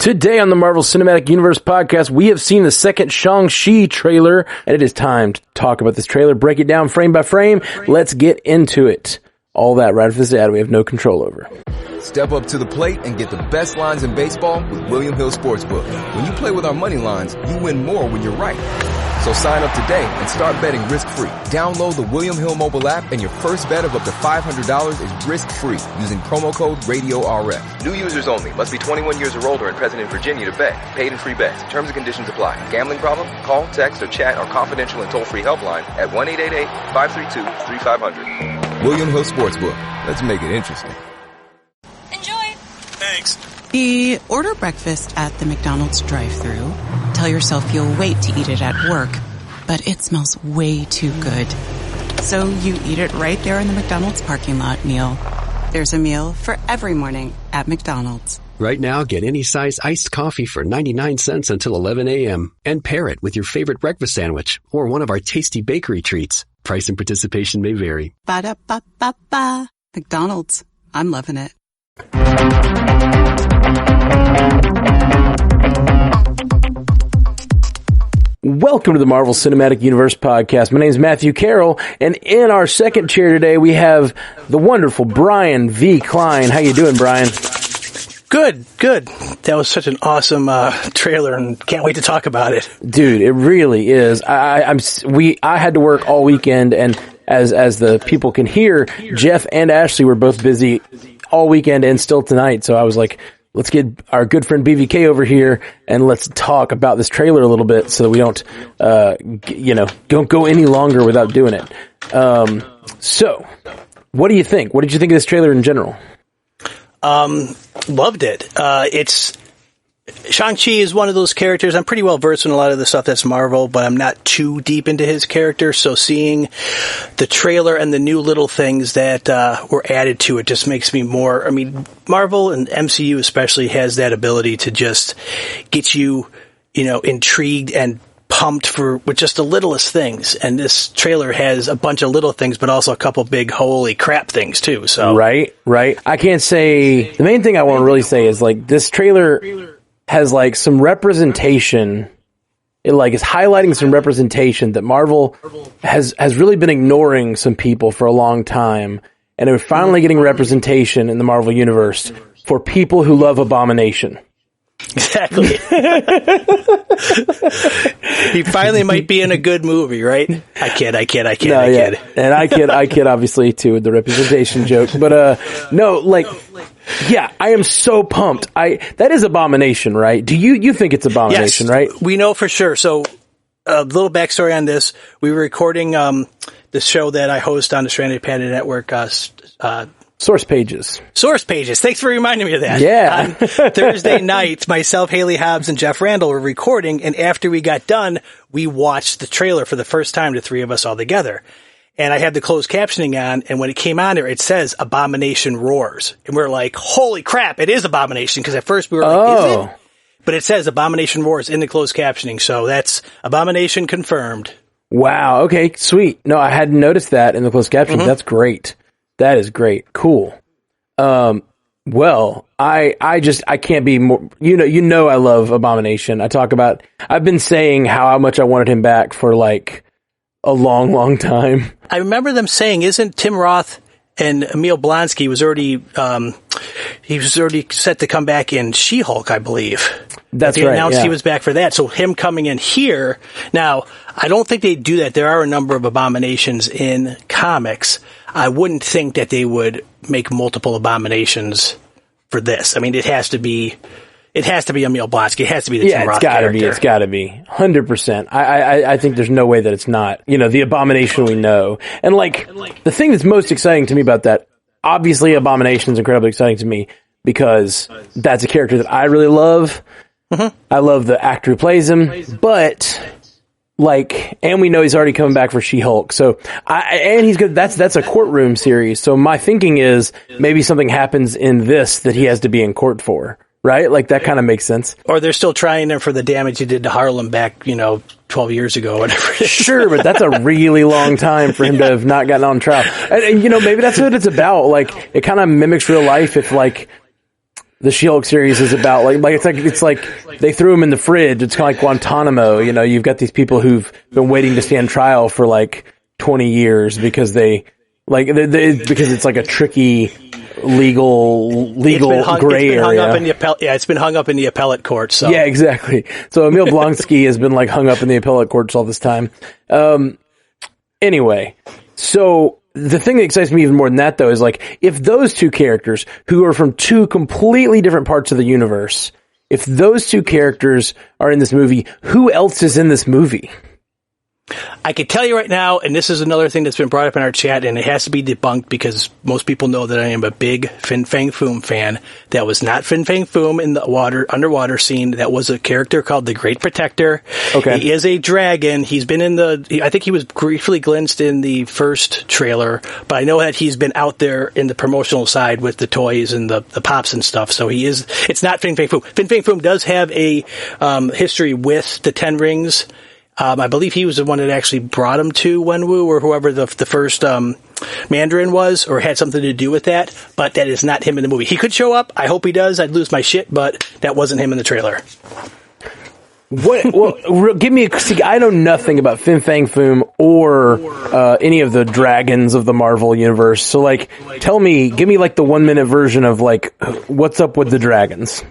Today on the Marvel Cinematic Universe podcast, we have seen the second Shang-Chi trailer, and it is time to talk about this trailer, break it down frame by frame. Let's get into it. All that right after this ad we have no control over. Step up to the plate and get the best lines in baseball with William Hill Sportsbook. When you play with our money lines, you win more when you're right. So sign up today and start betting risk-free. Download the William Hill mobile app and your first bet of up to $500 is risk-free using promo code RadioRF. New users only. Must be 21 years or older and present in Virginia to bet. Paid and free bets. Terms and conditions apply. Gambling problem? Call, text, or chat our confidential and toll-free helpline at 1-888-532-3500. William Hill Sportsbook. Let's make it interesting. Enjoy. Thanks. You order breakfast at the McDonald's drive-thru. Tell yourself you'll wait to eat it at work, but it smells way too good. So you eat it right there in the McDonald's parking lot meal. There's a meal for every morning at McDonald's. Right now, get any size iced coffee for 99 cents until 11 a.m. and pair it with your favorite breakfast sandwich or one of our tasty bakery treats. Price and participation may vary. Ba-da-ba-ba-ba. McDonald's. I'm loving it. Welcome to the Marvel Cinematic Universe podcast. My name is Matthew Carroll, and in our second chair today, we have the wonderful Brian V. Klein. How you doing, Brian? Good. That was such an awesome trailer, and can't wait to talk about it. Dude, it really is. I had to work all weekend, and as the people can hear, Jeff and Ashley were both busy all weekend and still tonight. So I was like, let's get our good friend BVK over here and let's talk about this trailer a little bit so that we don't go any longer without doing it. So what do you think? What did you think of this trailer in general? Loved it. Shang-Chi is one of those characters. I'm pretty well versed in a lot of the stuff that's Marvel, but I'm not too deep into his character. So seeing the trailer and the new little things that were added to it just makes me more. I mean, Marvel and MCU especially has that ability to just get you, intrigued and pumped with just the littlest things. And this trailer has a bunch of little things, but also a couple big holy crap things too. So right. I can't say the main thing I want to really say is like this trailer has like some representation. It like is highlighting some representation that Marvel has really been ignoring some people for a long time, and they're finally getting representation in the Marvel universe for people who love Abomination. Exactly. He finally might be in a good movie, right? I kid. And I kid obviously too with the representation joke, but yeah, I am so pumped. That is Abomination, right? Do you think it's Abomination, yes, right? We know for sure. So a little backstory on this. We were recording the show that I host on the Stranded Panda Network, Source Pages. Thanks for reminding me of that. Yeah. On Thursday night, myself, Haley Hobbs, and Jeff Randall were recording, and after we got done, we watched the trailer for the first time, the three of us all together. And I had the closed captioning on, and when it came on there, it says Abomination Roars. And we're like, holy crap, it is Abomination, because at first we were like, is it? But it says Abomination Roars in the closed captioning, so that's Abomination confirmed. Wow, okay, sweet. No, I hadn't noticed that in the closed captioning. Mm-hmm. That's great. That is great. Cool. Well, I can't be more, I love Abomination. I've been saying how much I wanted him back for like a long, long time. I remember them saying, isn't Tim Roth and Emil Blonsky was already set to come back in She-Hulk, I believe. That's they right. announced he was back for that. So him coming in here. Now, I don't think they do that. There are a number of Abominations in comics. I wouldn't think that they would make multiple Abominations for this. I mean, it has to be Emil Blonsky. It has to be the Tim Roth character. It's gotta be. 100%. I think there's no way that it's not, the Abomination we know. And like, the thing that's most exciting to me about that, obviously Abomination's incredibly exciting to me because that's a character that I really love. Mm-hmm. I love the actor who plays him, but and we know he's already coming back for She-Hulk. So, and he's good. That's a courtroom series. So my thinking is maybe something happens in this that he has to be in court for. Right? Like, that kind of makes sense. Or they're still trying him for the damage he did to Harlem back, 12 years ago, whatever. Sure, but that's a really long time for him to have not gotten on trial. And maybe that's what it's about. Like, it kind of mimics real life if, the She-Hulk series is about. It's like they threw him in the fridge. It's kind of like Guantanamo. You know, you've got these people who've been waiting to stand trial for like 20 years because because it's like a tricky legal gray area. It's been hung up in the appellate court. So yeah, exactly. So Emil Blonsky has been like hung up in the appellate courts all this time. Anyway, so the thing that excites me even more than that, though, is like if those two characters who are from two completely different parts of the universe, if those two characters are in this movie, who else is in this movie? I can tell you right now, and this is another thing that's been brought up in our chat, and it has to be debunked because most people know that I am a big Fin Fang Foom fan. That was not Fin Fang Foom in the underwater scene. That was a character called the Great Protector. Okay. He is a dragon. He's been I think he was briefly glimpsed in the first trailer, but I know that he's been out there in the promotional side with the toys and the pops and stuff. So it's not Fin Fang Foom. Fin Fang Foom does have a history with the Ten Rings. I believe he was the one that actually brought him to Wenwu, or whoever the first Mandarin was, or had something to do with that. But that is not him in the movie. He could show up. I hope he does. I'd lose my shit, but that wasn't him in the trailer. What? Well, give me I know nothing about Fin Fang Foom or any of the dragons of the Marvel universe. So, like, give me like the 1 minute version of like what's up with the dragons.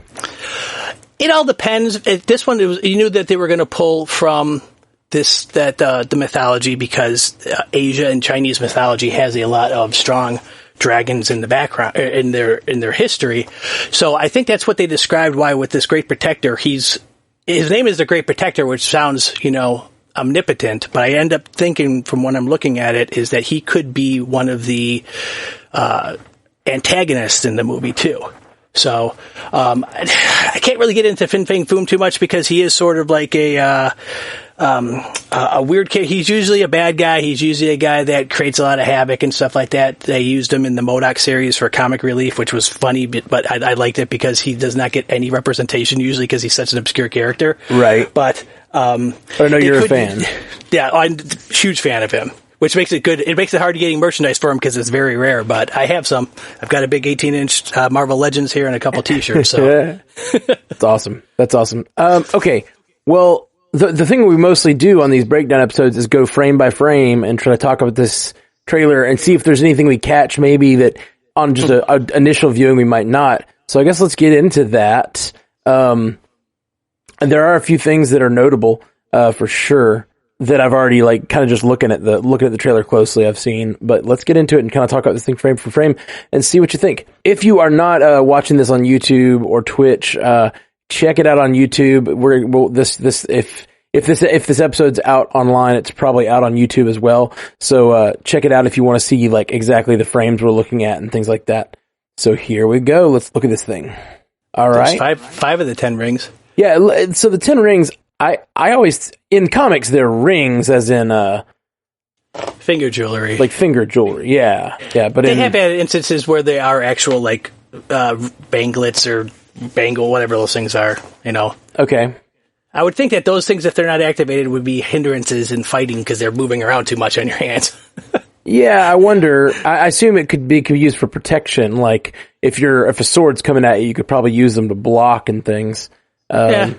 It all depends. This one, you knew that they were going to pull from the mythology because Asia and Chinese mythology has a lot of strong dragons in the background, in their history. So I think that's what they described why with this Great Protector, his name is the Great Protector, which sounds, omnipotent, but I end up thinking from when I'm looking at it is that he could be one of the antagonists in the movie too. So, I can't really get into Fin Fang Foom too much because he is sort of like a weird kid. He's usually a bad guy. He's usually a guy that creates a lot of havoc and stuff like that. They used him in the MODOK series for comic relief, which was funny, but I liked it because he does not get any representation usually because he's such an obscure character. Right. But I know you're a fan. Yeah, I'm a huge fan of him. Which makes it good. It makes it hard to getting merchandise for him because it's very rare, but I have some. I've got a big 18-inch Marvel Legends here and a couple t-shirts. So. That's awesome. Okay. Well, the thing we mostly do on these breakdown episodes is go frame by frame and try to talk about this trailer and see if there's anything we catch maybe that on just an initial viewing we might not. So I guess let's get into that. And there are a few things that are notable, for sure, that I've already kind of just looking at the trailer closely I've seen, but let's get into it and kind of talk about this thing frame for frame and see what you think. If you are not watching this on YouTube or Twitch, check it out on YouTube. If this episode's out online, it's probably out on YouTube as well. So check it out if you want to see exactly the frames we're looking at and things like that. So here we go. Let's look at this thing. All right. There's five of the 10 rings. Yeah. So the 10 rings. I always, in comics, they're rings as in, finger jewelry. Like finger jewelry, yeah. But they have had instances where they are actual, banglets or bangle, whatever those things are, Okay. I would think that those things, if they're not activated, would be hindrances in fighting because they're moving around too much on your hands. Yeah, I wonder. I assume it could be used for protection. Like, if a sword's coming at you, you could probably use them to block and things. Yeah.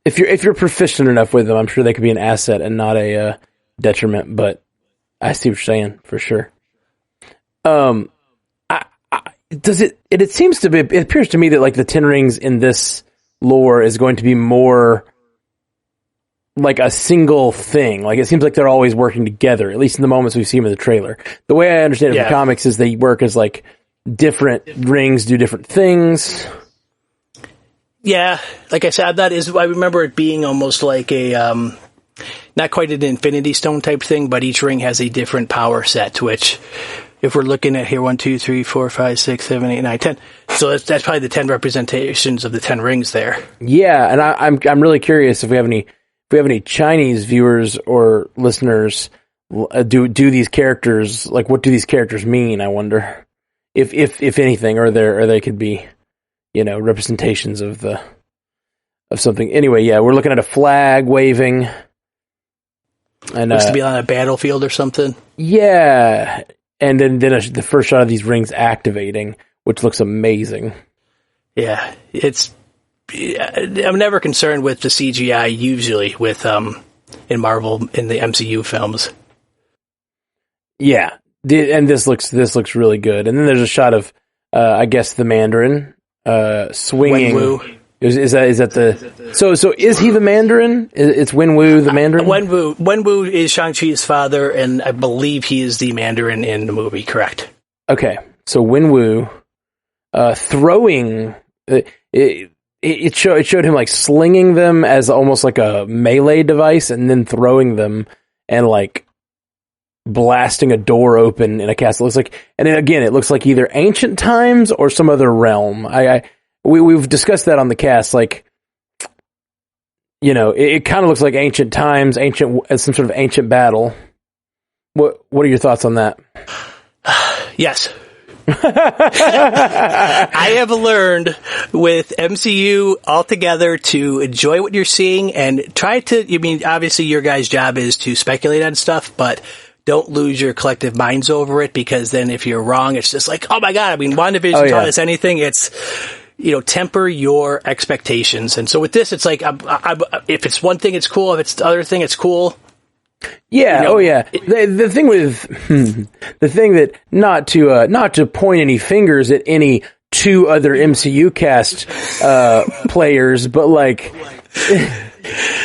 If you're proficient enough with them, I'm sure they could be an asset and not a detriment. But I see what you're saying for sure. It seems to be. It appears to me that the 10 rings in this lore is going to be more like a single thing. Like, it seems like they're always working together. At least in the moments we see them in the trailer. The way I understand it from comics is they work as different rings do different things. Yeah, like I said, I remember it being almost like a, not quite an Infinity Stone type thing, but each ring has a different power set, which, if we're looking at here, 1, 2, 3, 4, 5, 6, 7, 8, 9, 10. So that's probably the 10 representations of the 10 rings there. Yeah, and I'm really curious if we have any Chinese viewers or listeners, do these characters, what do these characters mean, I wonder? If anything, or they could be, representations of something. Anyway, yeah, we're looking at a flag waving. And looks to be on a battlefield or something. Yeah, and then the first shot of these rings activating, which looks amazing. Yeah, I'm never concerned with the CGI usually with in Marvel in the MCU films. Yeah, and this looks really good. And then there's a shot of I guess the Mandarin swinging. Wenwu. Is that the so is he the Mandarin? It's Wenwu the Mandarin. Wenwu is Shang-Chi's father, and I believe he is the Mandarin in the movie. Correct. Okay, so Wenwu throwing it showed him like slinging them as almost like a melee device, and then throwing them and like blasting a door open in a castle. It looks like, and again, it looks like either ancient times or some other realm. We've discussed that on the cast, like, you know, it kind of looks like ancient times, some sort of ancient battle. What are your thoughts on that? Yes. I have learned with MCU altogether to enjoy what you're seeing and try to, obviously your guys' job is to speculate on stuff, but don't lose your collective minds over it, because then if you're wrong, it's just like, oh my God, WandaVision taught us anything. It's, temper your expectations. And so with this, it's like, if it's one thing, it's cool. If it's the other thing, it's cool. Yeah. The thing with the thing that not to point any fingers at any two other MCU cast players, but like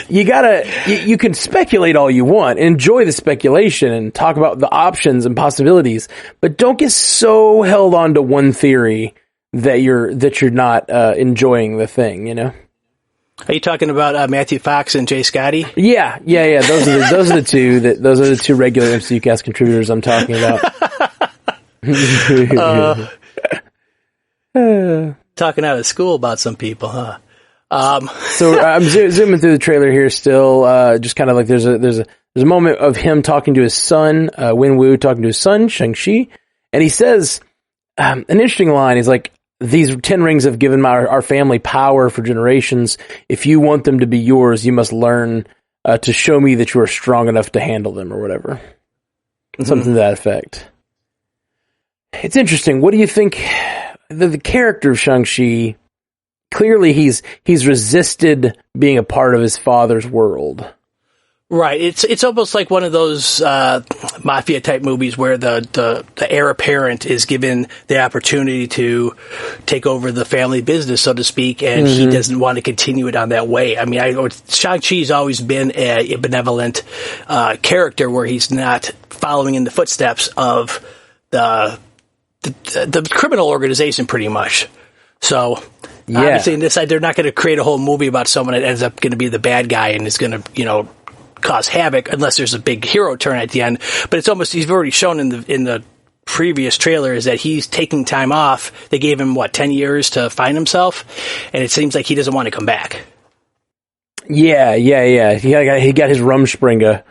you can speculate all you want, enjoy the speculation, and talk about the options and possibilities, but don't get so held on to one theory that you're not enjoying the thing. Are you talking about Matthew Fox and Jay Scotty? Yeah. Those are the two regular MCU cast contributors I'm talking about. Talking out of school about some people, huh? So I'm zooming through the trailer here. Still, just kind of like there's a moment of him talking to his son, Wenwu talking to his son Shang-Chi, and he says an interesting line. He's like, "These 10 rings have given our family power for generations. If you want them to be yours, you must learn to show me that you are strong enough to handle them," or whatever. Something to that effect. It's interesting. What do you think? The character of Shang-Chi, clearly he's resisted being a part of his father's world. Right. It's almost like one of those mafia type movies where the heir apparent is given the opportunity to take over the family business, so to speak, and he doesn't want to continue it on that way. Shang-Chi's always been a benevolent character where he's not following in the footsteps of the criminal organization, pretty much. So obviously in this side, they're not going to create a whole movie about someone that ends up going to be the bad guy and is going to, cause havoc unless there's a big hero turn at the end. But it's almost, he's already shown in the previous trailers that he's taking time off. They gave him 10 years to find himself, and it seems like he doesn't want to come back. Yeah. He got his Rumspringa,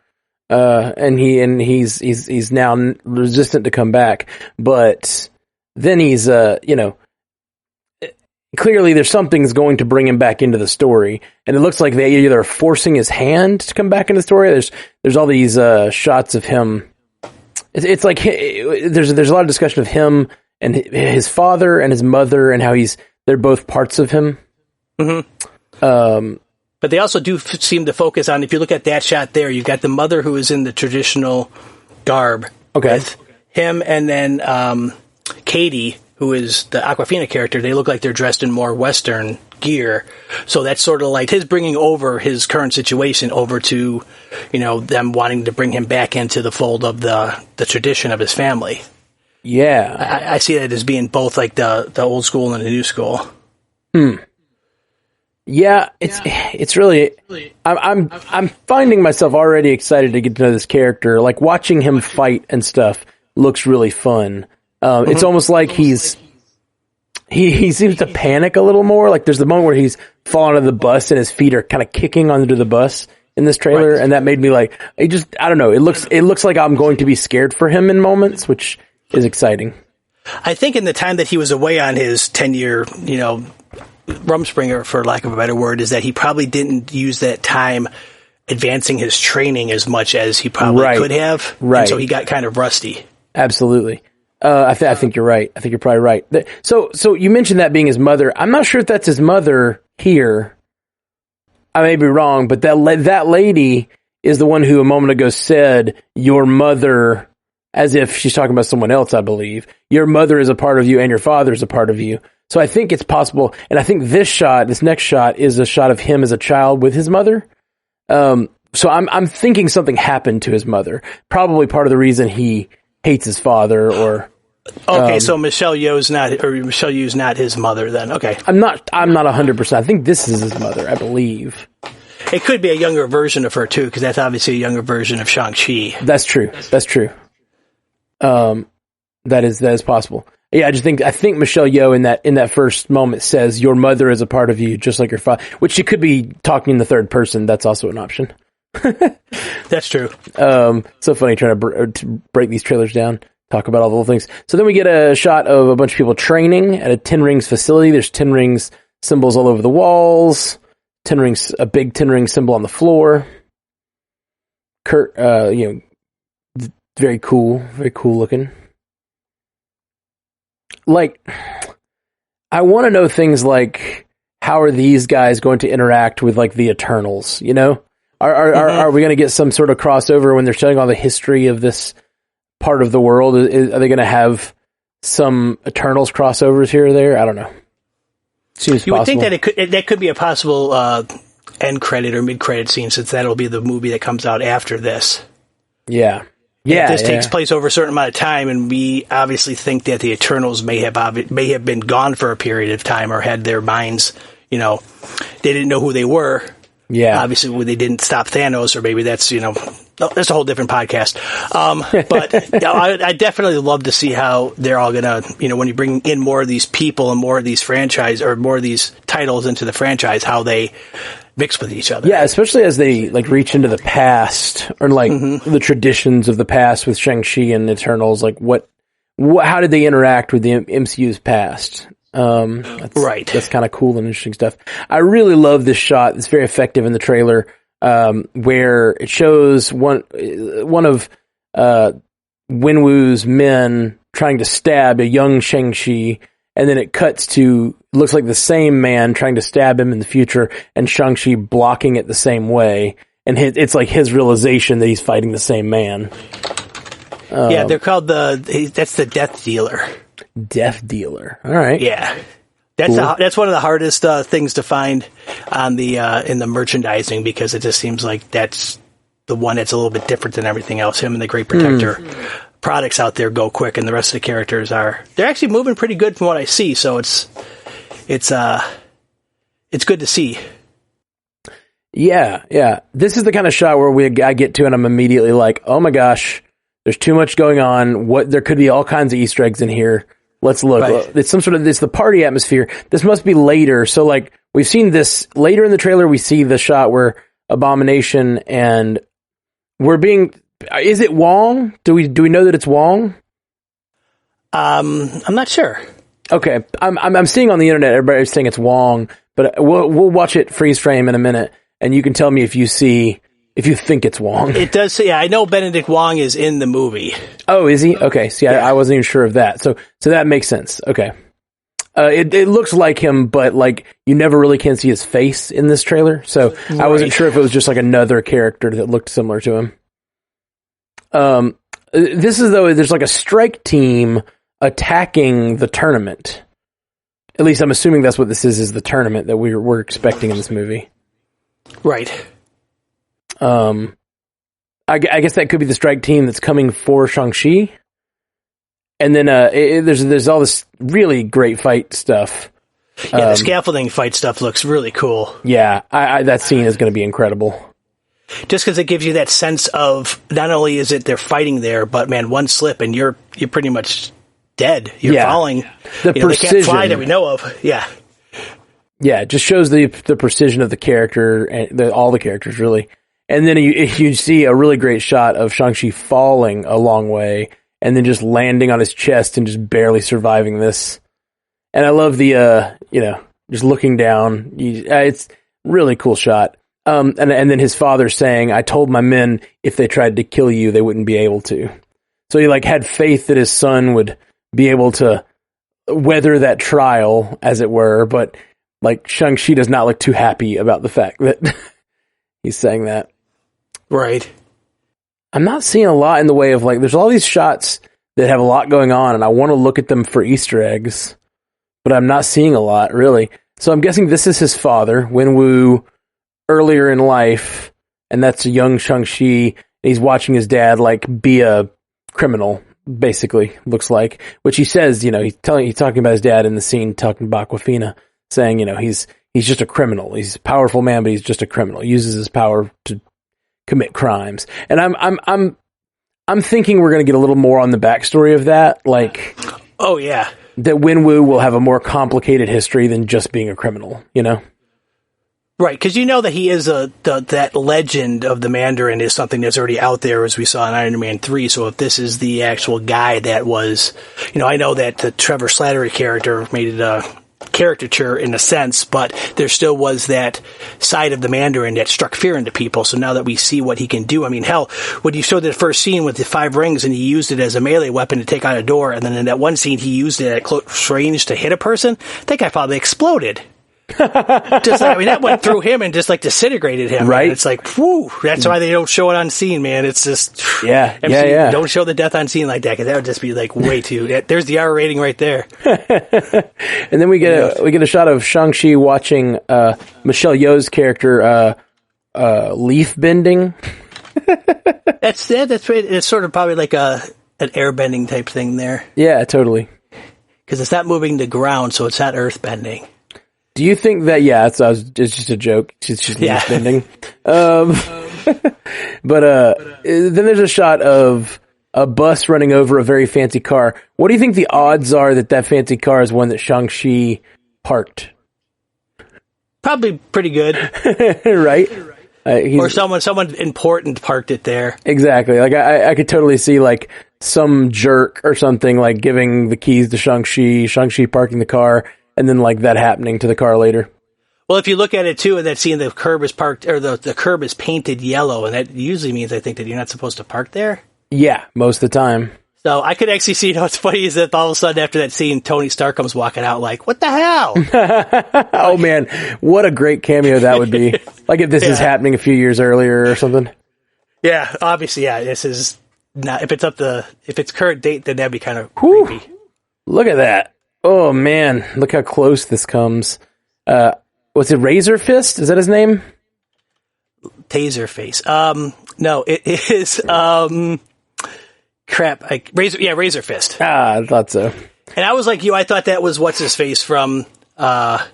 and he's now resistant to come back. But then he's clearly there's something's going to bring him back into the story, and it looks like they either are forcing his hand to come back into the story. There's all these shots of him. It's like there's a lot of discussion of him and his father and his mother and how they're both parts of him. Mm-hmm. But they also do seem to focus on, if you look at that shot there, you've got the mother who is in the traditional garb. Okay. With him, and then Katie, who is the Awkwafina character. They look like they're dressed in more Western gear. So that's sort of like his bringing over his current situation over to, them wanting to bring him back into the fold of the tradition of his family. Yeah. I see that as being both like the old school and the new school. Yeah, it's really, I'm finding myself already excited to get to know this character. Like watching him fight and stuff looks really fun. It's almost like he seems to panic a little more. Like there's the moment where he's falling out of the bus and his feet are kind of kicking onto the bus in this trailer. Right. And that made me like, I don't know. It looks like I'm going to be scared for him in moments, which is exciting. I think in the time that he was away on his 10-year, Rumspringer, for lack of a better word, is that he probably didn't use that time advancing his training as much as he probably could have. Right. And so he got kind of rusty. Absolutely. I think you're right. I think you're probably right. So you mentioned that being his mother. I'm not sure if that's his mother here. I may be wrong, but that lady is the one who a moment ago said, your mother, as if she's talking about someone else, I believe. Your mother is a part of you and your father is a part of you. So I think it's possible. And I think this next shot is a shot of him as a child with his mother. So I'm thinking something happened to his mother. Probably part of the reason he hates his father or... Okay, so Michelle Yeoh's not his mother then. Okay. I'm not 100%. I think this is his mother, I believe. It could be a younger version of her too, because that's obviously a younger version of Shang-Chi. That's true. That is possible. Yeah, I think Michelle Yeoh in that first moment says, your mother is a part of you, just like your father, which she could be talking in the third person. That's also an option. That's true. So funny trying to break these trailers down. Talk about all the little things. So then we get a shot of a bunch of people training at a Ten Rings facility. There's Ten Rings symbols all over the walls. A big Ten Ring symbol on the floor. Kurt, very cool looking. Like, I want to know things like, how are these guys going to interact with like the Eternals? You know, are we going to get some sort of crossover when they're showing all the history of this part of the world? Are they going to have some Eternals crossovers here or there? I don't know. Seems you possible. would think that that could be a possible end credit or mid credit scene, since that'll be the movie that comes out after this. Yeah. If this takes place over a certain amount of time, and we obviously think that the Eternals may have been gone for a period of time or had their minds, they didn't know who they were. Yeah. Obviously, they didn't stop Thanos, or maybe that's, that's a whole different podcast. But I definitely love to see how they're all going to, when you bring in more of these people and more of these franchise or more of these titles into the franchise, how they mix with each other. Yeah, especially as they like reach into the past or like the traditions of the past with Shang-Chi and Eternals. Like how did they interact with the MCU's past? That's kind of cool and interesting stuff. I really love this shot. It's very effective in the trailer, where it shows one of Wenwu's men trying to stab a young Shang-Chi, and then it cuts to, looks like the same man trying to stab him in the future, and Shang-Chi blocking it the same way. And it's like his realization that he's fighting the same man. Yeah, they're called that's the Death Dealer. Death Dealer. All right. Yeah. That's one of the hardest things to find on the in the merchandising, because it just seems like that's the one that's a little bit different than everything else. Him and the Great Protector products out there go quick, and the rest of the characters they're actually moving pretty good from what I see. So it's good to see. Yeah. This is the kind of shot where I get to and I'm immediately like, oh my gosh, there's too much going on. There could be all kinds of Easter eggs in here. Let's look. Right. It's it's the party atmosphere. This must be later. So like we've seen this later in the trailer. We see the shot where Abomination and is it Wong? Do we know that it's Wong? I'm not sure. Okay. I'm seeing on the internet everybody's saying it's Wong, but we'll watch it freeze frame in a minute, and you can tell me if you think it's Wong. It does say, I know Benedict Wong is in the movie. Oh, is he? Okay. See, yeah. I wasn't even sure of that. So that makes sense. Okay. It looks like him, but like you never really can see his face in this trailer. So right. I wasn't sure if it was just like another character that looked similar to him. This is there's like a strike team attacking the tournament. At least I'm assuming that's what this is the tournament that we're expecting in this movie. Right. I guess that could be the strike team that's coming for Shang-Chi. And then there's all this really great fight stuff. Yeah, the scaffolding fight stuff looks really cool. Yeah, that scene is going to be incredible. Just because it gives you that sense of not only is it they're fighting there, but man, one slip and you're pretty much dead. You're falling. The precision. They can't fly that we know of. Yeah. Yeah, it just shows the precision of the character and all the characters really. And then you see a really great shot of Shang-Chi falling a long way and then just landing on his chest and just barely surviving this. And I love the, just looking down. It's really cool shot. And then his father saying, I told my men if they tried to kill you, they wouldn't be able to. So he like had faith that his son would be able to weather that trial, as it were. But like Shang-Chi does not look too happy about the fact that he's saying that. Right. I'm not seeing a lot in the way of like, there's all these shots that have a lot going on, and I want to look at them for Easter eggs, but I'm not seeing a lot really. So I'm guessing this is his father, Wenwu, earlier in life, and that's a young Shang-Chi. He's watching his dad like be a criminal, basically, looks like, which he says, he's talking about his dad in the scene, talking about Aquafina, saying, he's just a criminal. He's a powerful man, but he's just a criminal. He uses his power to commit crimes. And I'm thinking we're going to get a little more on the backstory of that, like, oh yeah, that Wenwu will have a more complicated history than just being a criminal, Right, because that he is that legend of the Mandarin is something that's already out there, as we saw in Iron Man 3. So if this is the actual guy that was, I know that the Trevor Slattery character made it a caricature in a sense, but there still was that side of the Mandarin that struck fear into people. So now that we see what he can do, I mean, hell, when you showed the first scene with the 5 rings and he used it as a melee weapon to take out a door, and then in that one scene he used it at close range to hit a person, that guy probably exploded. That went through him and just like disintegrated him. Right. Man. It's like, whew, that's why they don't show it on scene, man. It's just, yeah. Don't show the death on scene like that, because that would just be like way too, there's the R rating right there. And then we get a shot of Shang-Chi watching, Michelle Yeoh's character, leaf bending. That's it's sort of probably like an airbending type thing there. Yeah, totally. Because it's not moving the ground, so it's not earth bending. Do you think that, it's just a joke. It's just leaf bending. But then there's a shot of a bus running over a very fancy car. What do you think the odds are that fancy car is one that Shang-Chi parked? Probably pretty good. Right? Or someone important parked it there. Exactly. Like I could totally see like some jerk or something like giving the keys to Shang-Chi parking the car, and then like that happening to the car later. Well, if you look at it too, and that scene, the curb is parked, or the curb is painted yellow, and that usually means, I think, that you're not supposed to park there. Yeah, most of the time. So I could actually see, what's funny is that all of a sudden after that scene, Tony Stark comes walking out like, what the hell? Oh man, what a great cameo that would be. Like if this is happening a few years earlier or something. Yeah, obviously, this is not, if it's current date, then that'd be kind of creepy. Look at that. Oh man, look how close this comes. What's it, Razor Fist? Is that his name? Taser Face. No, it is, Razor Fist. I thought so. And I was like you, I thought that was what's his face from the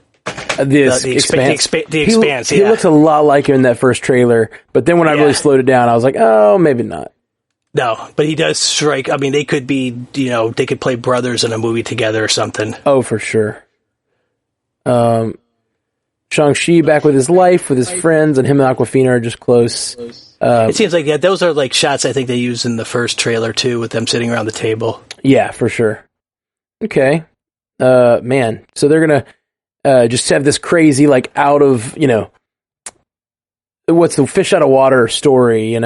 Expanse. The Expanse. He looks a lot like him in that first trailer, but then when I really slowed it down, I was like, oh, maybe not. No, but he does strike. I mean, they could be, they could play brothers in a movie together or something. Oh, for sure. Shang-Chi back with his life, with his friends, and him and Aquafina are just close. It seems like those are like shots I think they used in the first trailer too, with them sitting around the table. Yeah, for sure. Okay. Man, so they're gonna just have this crazy, like, out of, what's the fish out of water story,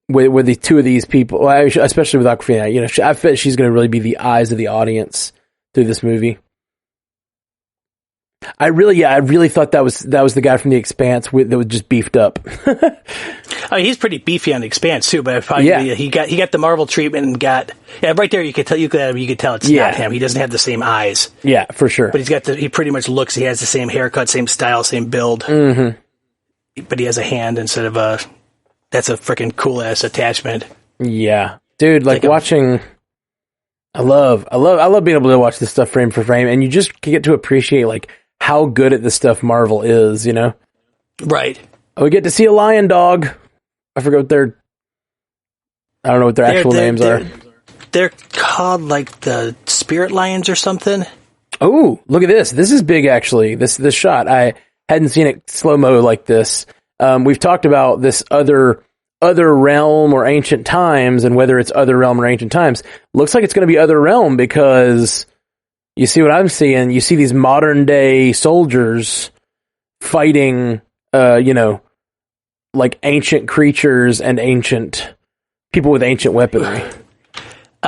with the two of these people, especially with Aquafina, I bet she's going to really be the eyes of the audience through this movie. I really thought that was the guy from The Expanse that was just beefed up. He's pretty beefy on The Expanse too, but probably, he got the Marvel treatment and got right there. You could tell it's not him. He doesn't have the same eyes. Yeah, for sure. But he pretty much looks. He has the same haircut, same style, same build. Mm-hmm. But he has a hand instead of a. That's a freaking cool ass attachment. Yeah, dude. Like watching. I love being able to watch this stuff frame for frame, and you just get to appreciate like how good at this stuff Marvel is, Right. We get to see a lion dog. I forgot I don't know what their actual names are. They're called like the Spirit Lions or something. Oh, look at this. This is big, actually. This shot. I hadn't seen it slow-mo like this. We've talked about this other realm or ancient times, and whether it's other realm or ancient times. Looks like it's going to be other realm, because you see what I'm seeing. You see these modern day soldiers fighting, like ancient creatures and ancient people with ancient weaponry.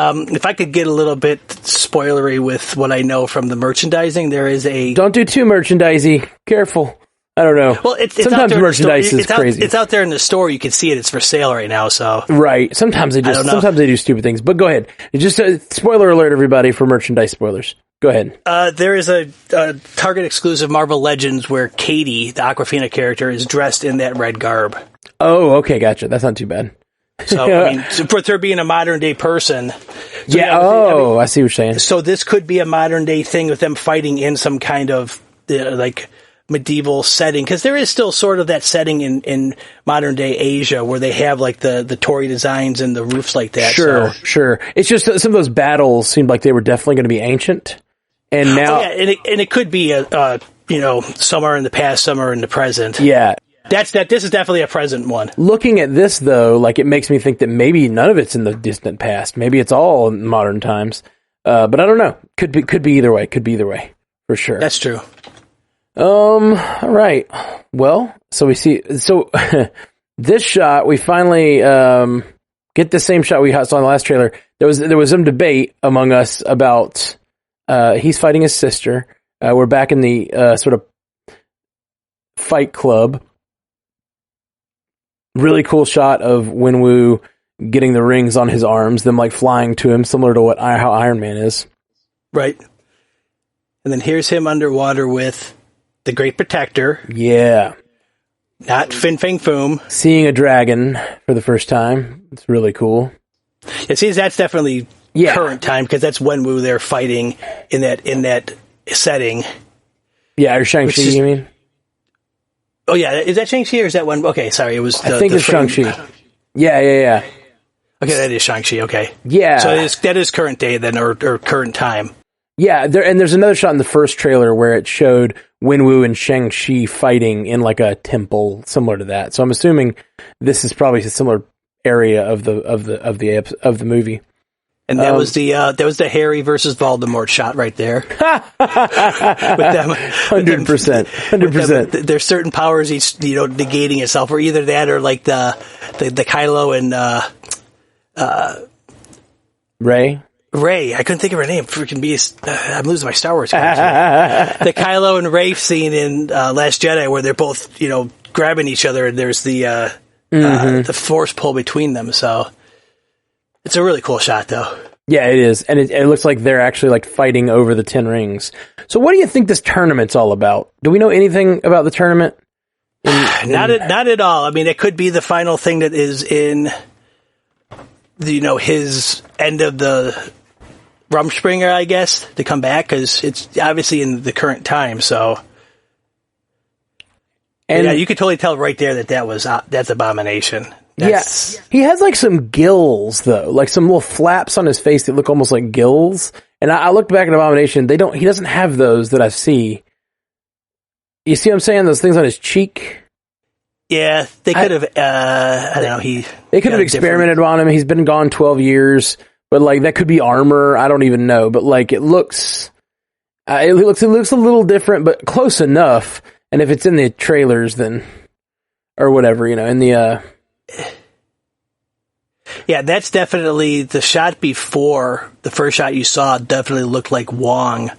If I could get a little bit spoilery with what I know from the merchandising, there is a... Don't do too merchandisey. Careful. I don't know. Well, it's sometimes merchandise is crazy. It's out there in the store. You can see it. It's for sale right now. So right. Sometimes they do stupid things. But go ahead. Just spoiler alert, everybody, for merchandise spoilers. Go ahead. There is a Target exclusive Marvel Legends where Katie, the Awkwafina character, is dressed in that red garb. Oh, okay, gotcha. That's not too bad. So I mean, for her being a modern day person. So, I see what you're saying. So this could be a modern day thing with them fighting in some kind of like medieval setting, because there is still sort of that setting in modern day Asia where they have like the Torii designs and the roofs like that. Sure. It's just some of those battles seemed like they were definitely going to be ancient, and now and it could be somewhere in the past, somewhere in the present. Yeah. This is definitely a present one. Looking at this though, like it makes me think that maybe none of it's in the distant past. Maybe it's all in modern times. But I don't know. Could be either way. For sure. That's true. All right. Well, so we see, this shot, we finally, get the same shot we saw in the last trailer. There was some debate among us about, he's fighting his sister. We're back in the, sort of fight club. Really cool shot of Wenwu getting the rings on his arms, them like flying to him, similar to how Iron Man is. Right. And then here's him underwater with the Great Protector. Yeah. Not Fin Fang Foom. Seeing a dragon for the first time. It's really cool. Yeah, see, that's definitely current time, because that's Wenwu they're fighting in that setting. Yeah, or Shang-Chi, you mean? Oh, yeah. Is that Shang-Chi or is that one? Okay, sorry. It was. I think it's Shang-Chi. Yeah. Okay, that is Shang-Chi. Okay. Yeah. So that is current day then, or current time. Yeah, there's another shot in the first trailer where it showed Wenwu and Shang-Chi fighting in like a temple similar to that. So I'm assuming this is probably a similar area of the movie. And that was the Harry versus Voldemort shot right there. With them, 100%. There's certain powers each, negating itself, or either that or like the Kylo and Rey. I couldn't think of her name. Freaking beast! I'm losing my Star Wars connection. The Kylo and Rey scene in Last Jedi, where they're both grabbing each other, and there's the force pull between them. So. It's a really cool shot, though. Yeah, it is. And it looks like they're actually like fighting over the 10 rings. So what do you think this tournament's all about? Do we know anything about the tournament? Not at all. I mean, it could be the final thing that is in, his end of the Rumspringa, I guess, to come back, because it's obviously in the current time, so. And yeah, you could totally tell right there that's Abomination. Yes. He has like some gills though, like some little flaps on his face that look almost like gills. And I looked back at Abomination, he doesn't have those that I see. You see what I'm saying? Those things on his cheek? Yeah, they could have, I don't know, they could have experimented on him. He's been gone 12 years, but like that could be armor. I don't even know, but like it looks a little different, but close enough. And if it's in the trailers, then, or whatever, in the, yeah, that's definitely the shot before the first shot you saw. Definitely looked like Wong,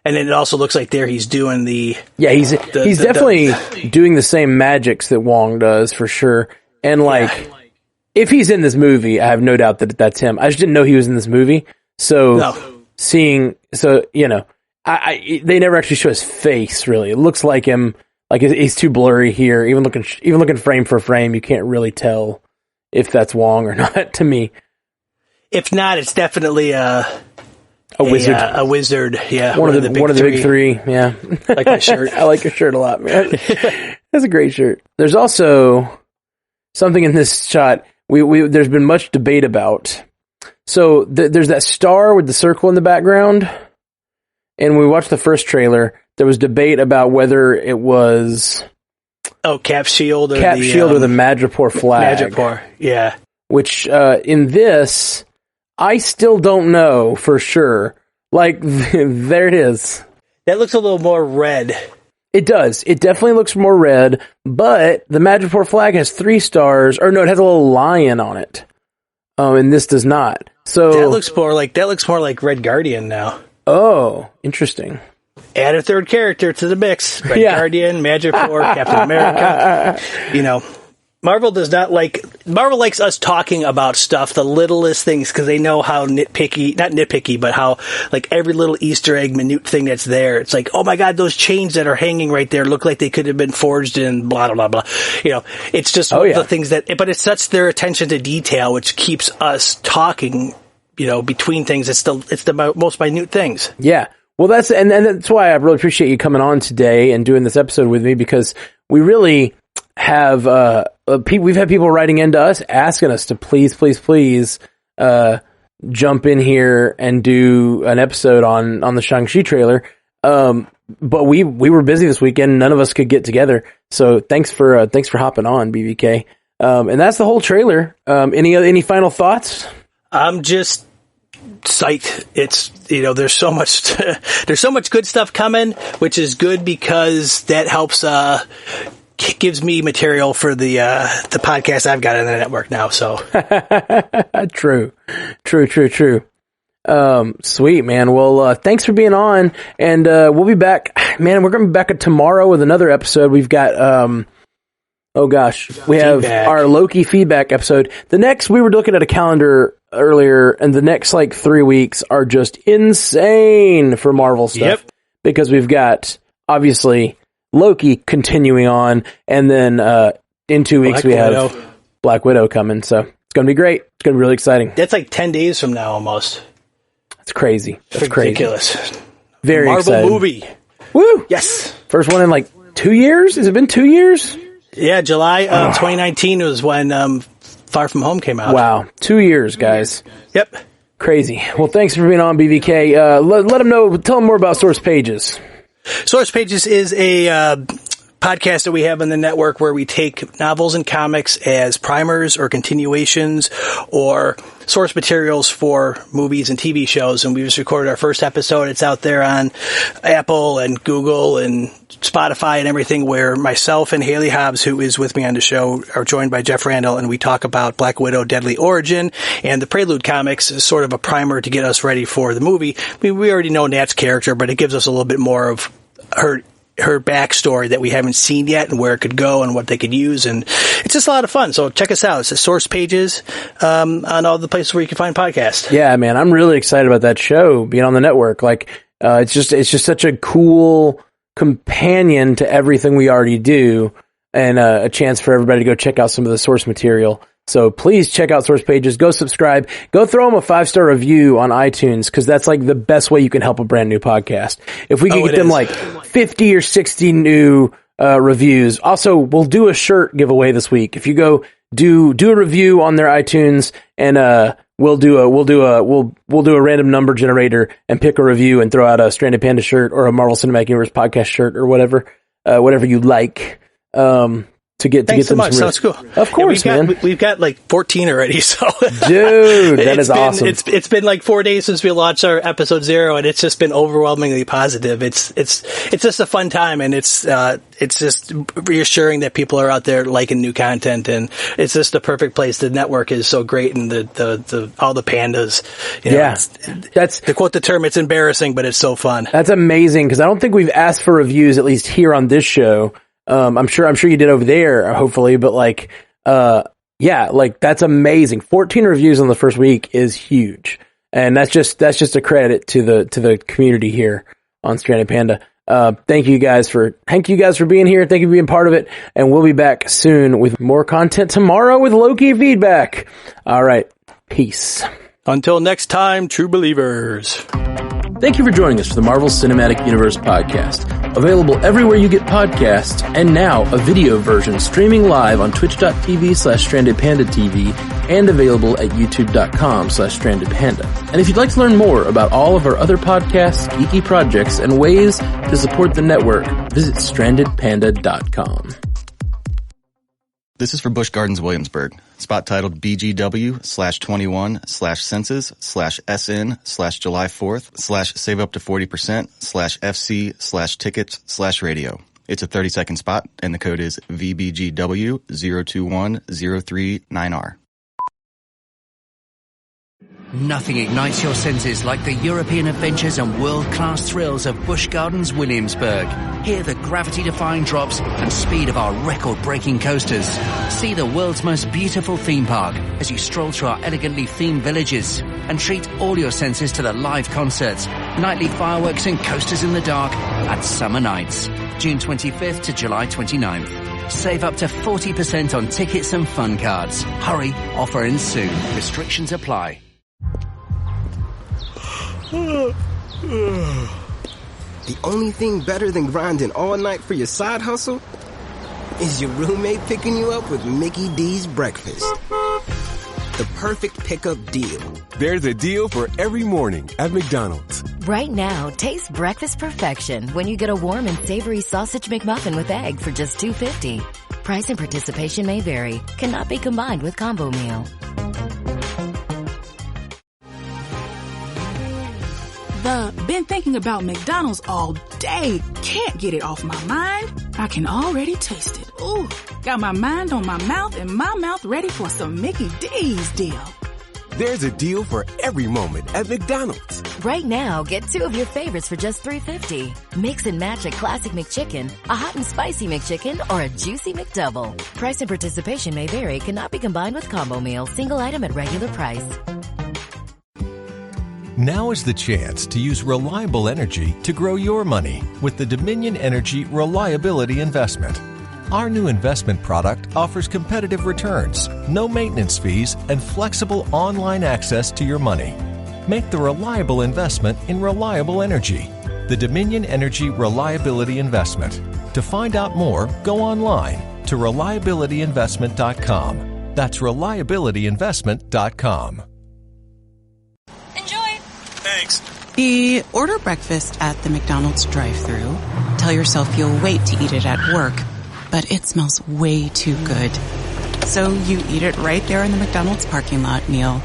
and then it also looks like he's doing the. Yeah, he's definitely doing the same magics that Wong does for sure. And if he's in this movie, I have no doubt that that's him. I just didn't know he was in this movie. So they never actually show his face. Really, it looks like him. Like he's too blurry here. Even looking frame for frame, you can't really tell if that's Wong or not. To me, if not, it's definitely a wizard. A wizard, yeah. One of the big three. Yeah, like my shirt. I like your shirt a lot, man. That's a great shirt. There's also something in this shot there's been much debate about. So there's that star with the circle in the background, and we watched the first trailer. There was debate about whether it was Cap Shield or the Madripoor flag. Madripoor, yeah. Which in this, I still don't know for sure. Like there it is. That looks a little more red. It does. It definitely looks more red. But the Madripoor flag has 3 stars, or no, it has a little lion on it. and this does not. So that looks more like Red Guardian now. Oh, interesting. Add a third character to the mix. Red Guardian, Magic 4, Captain America. Marvel likes us talking about stuff, the littlest things, because they know how not nitpicky, but how, like, every little Easter egg, minute thing that's there. It's like, oh my God, those chains that are hanging right there look like they could have been forged in blah, blah, blah, blah. It's just one of the things but it sets their attention to detail, which keeps us talking, between things. It's the most minute things. Yeah. Well, that's why I really appreciate you coming on today and doing this episode with me, because we really have, we've had people writing into us asking us to please, jump in here and do an episode on the Shang-Chi trailer. But we were busy this weekend. None of us could get together. So thanks for hopping on, BVK. And that's the whole trailer. Any final thoughts? I'm just psyched. It's, there's so much good stuff coming, which is good because that helps, gives me material for the podcast I've got on the network now. So True. Sweet, man. Well, thanks for being on, and we'll be back. Man, we're going to be back tomorrow with another episode. We've got, we have our Loki feedback episode. We were looking at a calendar earlier, and the next 3 weeks are just insane for Marvel stuff. Yep. Because we've got, obviously, Loki continuing on, and then in 2 weeks we have Black Widow coming, so it's going to be great. It's going to be really exciting. That's 10 days from now almost. That's crazy. That's ridiculous. Crazy. Very Marvel exciting. movie. Woo! Yes. First one in 2 years? Has it been 2 years? Yeah, July of 2019 was when Far From Home came out. Wow. 2 years, guys. Yep. Crazy. Well, thanks for being on, BVK. Let them know, tell them more about Source Pages. Source Pages is a podcast that we have on the network where we take novels and comics as primers or continuations or source materials for movies and TV shows. And we just recorded our first episode. It's out there on Apple and Google and Spotify and everything, where myself and Haley Hobbs, who is with me on the show, are joined by Jeff Randall, and we talk about Black Widow Deadly Origin and the Prelude comics as sort of a primer to get us ready for the movie. I mean, we already know Nat's character, but it gives us a little bit more of her backstory that we haven't seen yet, and where it could go and what they could use. And it's just a lot of fun. So check us out. It's at Source Pages on all the places where you can find podcasts. Yeah, man, I'm really excited about that show being on the network. It's just such a cool companion to everything we already do, and a chance for everybody to go check out some of the source material. So please check out Source Pages. Go subscribe. Go throw them a 5-star review on iTunes, because that's the best way you can help a brand new podcast. If we can get them 50 or 60 new reviews. Also, we'll do a shirt giveaway this week. If you go do a review on their iTunes, and we'll do a random number generator and pick a review and throw out a Stranded Panda shirt or a Marvel Cinematic Universe podcast shirt or whatever you like. To get them so much. Some Sounds cool. Of course, man. We've got 14 already. So, dude, that is awesome. It's been 4 days since we launched our episode 0, and it's just been overwhelmingly positive. It's just a fun time, and it's just reassuring that people are out there liking new content, and it's just the perfect place. The network is so great, and the all the pandas. That's to quote the term. It's embarrassing, but it's so fun. That's amazing, because I don't think we've asked for reviews, at least here on this show. I'm sure you did over there, hopefully, but that's amazing. 14 reviews on the first week is huge. And that's just a credit to the community here on Stranded Panda. Thank you guys for being here. Thank you for being part of it. And we'll be back soon with more content tomorrow with Loki feedback. All right. Peace. Until next time, true believers. Thank you for joining us for the Marvel Cinematic Universe podcast. Available everywhere you get podcasts, and now a video version streaming live on twitch.tv/strandedpandatv and available at youtube.com/strandedpanda. And if you'd like to learn more about all of our other podcasts, geeky projects, and ways to support the network, visit strandedpanda.com. This is for Busch Gardens Williamsburg. Spot titled BGW/21/census/SN/July 4th/save up to 40%/FC/tickets/radio. It's a 30-second spot, and the code is VBGW021039R. Nothing ignites your senses like the European adventures and world-class thrills of Busch Gardens Williamsburg. Hear the gravity-defying drops and speed of our record-breaking coasters. See the world's most beautiful theme park as you stroll through our elegantly themed villages. And treat all your senses to the live concerts, nightly fireworks and coasters in the dark at Summer Nights, June 25th to July 29th. Save up to 40% on tickets and fun cards. Hurry, offer ends soon. Restrictions apply. The only thing better than grinding all night for your side hustle is your roommate picking you up with Mickey D's breakfast. The perfect pickup deal. There's a deal for every morning at McDonald's. Right now, taste breakfast perfection when you get a warm and savory sausage McMuffin with egg for just $2.50. Price and participation may vary. Cannot be combined with combo meal. Been thinking about McDonald's all day. Can't get it off my mind. I can already taste it. Ooh, got my mind on my mouth and my mouth ready for some Mickey D's deal. There's a deal for every moment at McDonald's. Right now, get 2 of your favorites for just $3.50. Mix and match a classic McChicken, a hot and spicy McChicken, or a juicy McDouble. Price and participation may vary. Cannot be combined with combo meal. Single item at regular price. Now is the chance to use reliable energy to grow your money with the Dominion Energy Reliability Investment. Our new investment product offers competitive returns, no maintenance fees, and flexible online access to your money. Make the reliable investment in reliable energy. The Dominion Energy Reliability Investment. To find out more, go online to reliabilityinvestment.com. That's reliabilityinvestment.com. Thanks. Order breakfast at the McDonald's drive-thru. Tell yourself you'll wait to eat it at work, but it smells way too good. So you eat it right there in the McDonald's parking lot meal.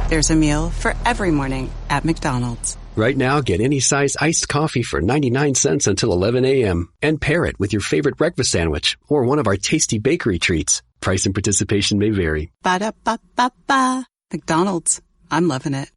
There's a meal for every morning at McDonald's. Right now, get any size iced coffee for 99 cents until 11 a.m. and pair it with your favorite breakfast sandwich or one of our tasty bakery treats. Price and participation may vary. Ba-da-ba-ba-ba. McDonald's. I'm loving it.